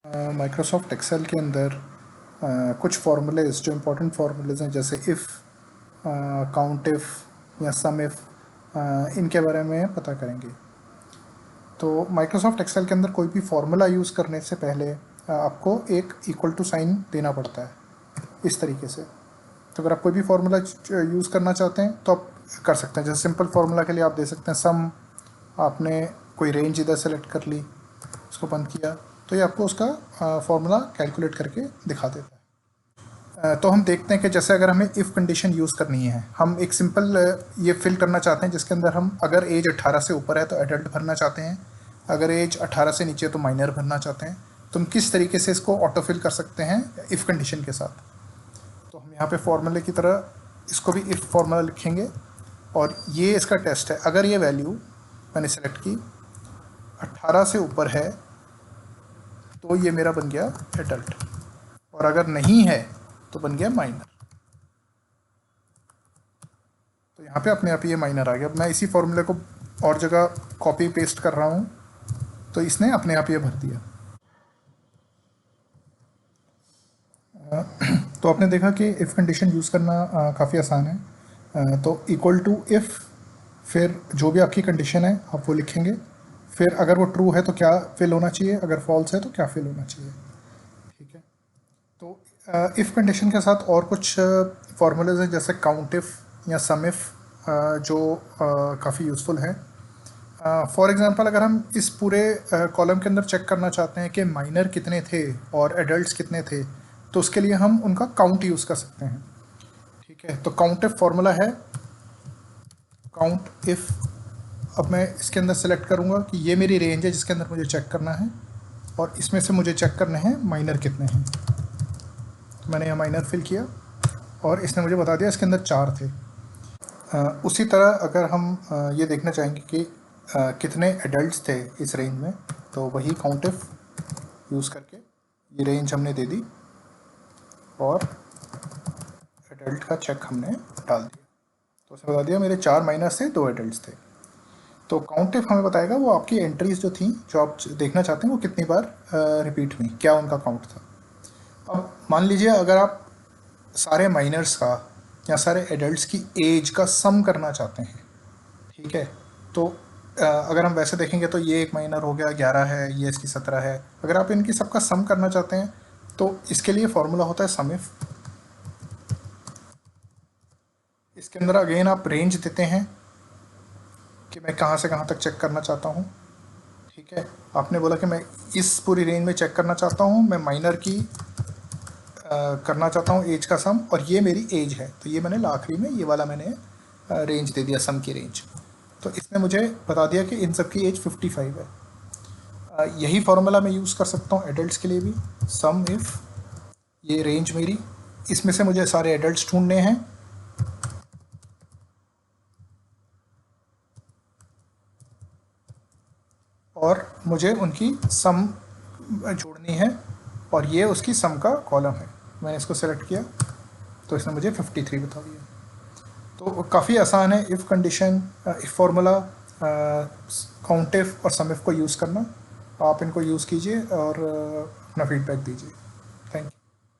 Microsoft Excel के अंदर कुछ फार्मूलेज जो इम्पोर्टेंट फार्मूलेज हैं जैसे इफ़, काउंट इफ़ या सम इफ़, इनके बारे में पता करेंगे। तो माइक्रोसॉफ्ट एक्सेल के अंदर कोई भी फार्मूला यूज़ करने से पहले आपको एक इक्वल टू साइन देना पड़ता है इस तरीके से। तो अगर आप कोई भी फार्मूला यूज़ करना चाहते हैं तो आप कर सकते हैं। जैसे सिंपल फार्मूला के लिए आप दे सकते हैं सम, आपने कोई रेंज इधर सेलेक्ट कर ली, उसको बंद किया तो ये आपको उसका फार्मूला कैलकुलेट करके दिखा देता है। तो हम देखते हैं कि जैसे अगर हमें इफ़ कंडीशन यूज़ करनी है, हम एक सिंपल ये फिल करना चाहते हैं जिसके अंदर हम अगर एज 18 से ऊपर है तो एडल्ट भरना चाहते हैं, अगर एज 18 से नीचे तो माइनर भरना चाहते हैं। तो हम किस तरीके से इसको ऑटो फिल कर सकते हैं इफ़ कंडीशन के साथ। तो हम यहाँ पे फॉर्मूले की तरह इसको भी इफ़ फार्मूला लिखेंगे और ये इसका टेस्ट है। अगर ये वैल्यू मैंने सेलेक्ट की 18 से ऊपर है तो ये मेरा बन गया एडल्ट, और अगर नहीं है तो बन गया माइनर। तो यहाँ पे अपने आप ये माइनर आ गया। अब मैं इसी फॉर्मूले को और जगह कॉपी पेस्ट कर रहा हूँ तो इसने अपने आप ये भर दिया। तो आपने देखा कि इफ़ कंडीशन यूज़ करना काफ़ी आसान है। तो इक्वल टू इफ़, फिर जो भी आपकी कंडीशन है आप वो लिखेंगे, फिर अगर वो ट्रू है तो क्या फिल होना चाहिए, अगर फॉल्स है तो क्या फिल होना चाहिए। ठीक है। तो इफ़ कंडीशन के साथ और कुछ फार्मूलेज हैं जैसे काउंट इफ़ या सम इफ़, जो काफ़ी यूज़फुल है। फॉर एग्ज़ाम्पल अगर हम इस पूरे कॉलम के अंदर चेक करना चाहते हैं कि माइनर कितने थे और एडल्ट्स कितने थे, तो उसके लिए हम उनका काउंट यूज़ कर सकते हैं। ठीक है। तो काउंट इफ़ फार्मूला है काउंट इफ़। अब मैं इसके अंदर सेलेक्ट करूँगा कि ये मेरी रेंज है जिसके अंदर मुझे चेक करना है, और इसमें से मुझे चेक करने हैं माइनर कितने हैं। तो मैंने यहाँ माइनर फिल किया और इसने मुझे बता दिया इसके अंदर 4 थे। उसी तरह अगर हम ये देखना चाहेंगे कि कितने एडल्ट्स थे इस रेंज में, तो वही काउंट इफ यूज़ करके ये रेंज हमने दे दी और एडल्ट का चेक हमने डाल दिया। तो उसने बता दिया मेरे 4 माइनर्स थे, 2 एडल्ट्स थे। तो काउंट इफ हमें बताएगा वो आपकी एंट्रीज जो थी, जो आप देखना चाहते हैं वो कितनी बार रिपीट हुई, क्या उनका काउंट था। अब मान लीजिए अगर आप सारे माइनर्स का या सारे एडल्ट्स की एज का सम करना चाहते हैं, ठीक है, तो अगर हम वैसे देखेंगे तो ये एक माइनर हो गया 11 है, ये इसकी 17 है। अगर आप इनकी सबका सम करना चाहते हैं तो इसके लिए फॉर्मूला होता है सम इफ। इसके अंदर अगेन आप रेंज देते हैं कि मैं कहाँ से कहाँ तक चेक करना चाहता हूँ। ठीक है, आपने बोला कि मैं इस पूरी रेंज में चेक करना चाहता हूँ, मैं माइनर की करना चाहता हूँ एज का सम, और ये मेरी एज है। तो ये मैंने आखिरी में ये वाला मैंने रेंज दे दिया, सम की रेंज। तो इसने मुझे बता दिया कि इन सब की एज 55 है। यही फार्मूला मैं यूज़ कर सकता हूँ एडल्ट्स के लिए भी। सम इफ़, ये रेंज मेरी, इसमें से मुझे सारे एडल्ट्स ढूंढने हैं, और मुझे उनकी सम जोड़नी है, और ये उसकी सम का कॉलम है। मैंने इसको सेलेक्ट किया तो इसने मुझे 53 बता दिया। तो काफ़ी आसान है if condition, if formula, count if और सम इफ़ को यूज़ करना। आप इनको यूज़ कीजिए और अपना फीडबैक दीजिए। Thank you.